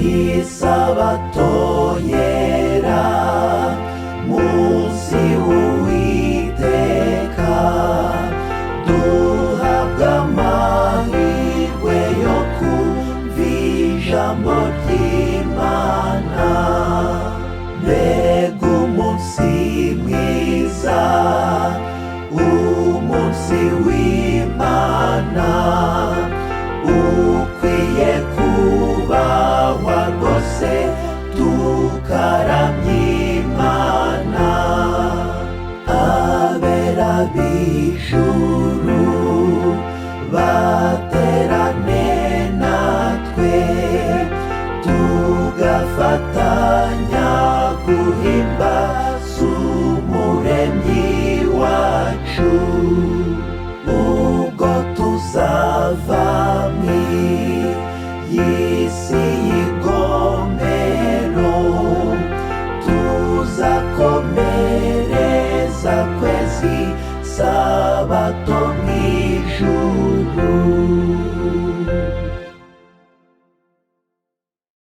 isabato yera munsi w'Uwiteka duhabwa amahirwe yo kumva ijambo ry'Imana. Mbega umunsi mwiza, umunsi w'Imana ukwiye kubahwa rwose tukaramya Imana. Abera b'ijuru baterane natwe tugafatanya guhimbaza Umuremyi wacu. Ubwo tuzava mw'isi y'igomero tuzakomereza kwezi sabato mw'ijuru.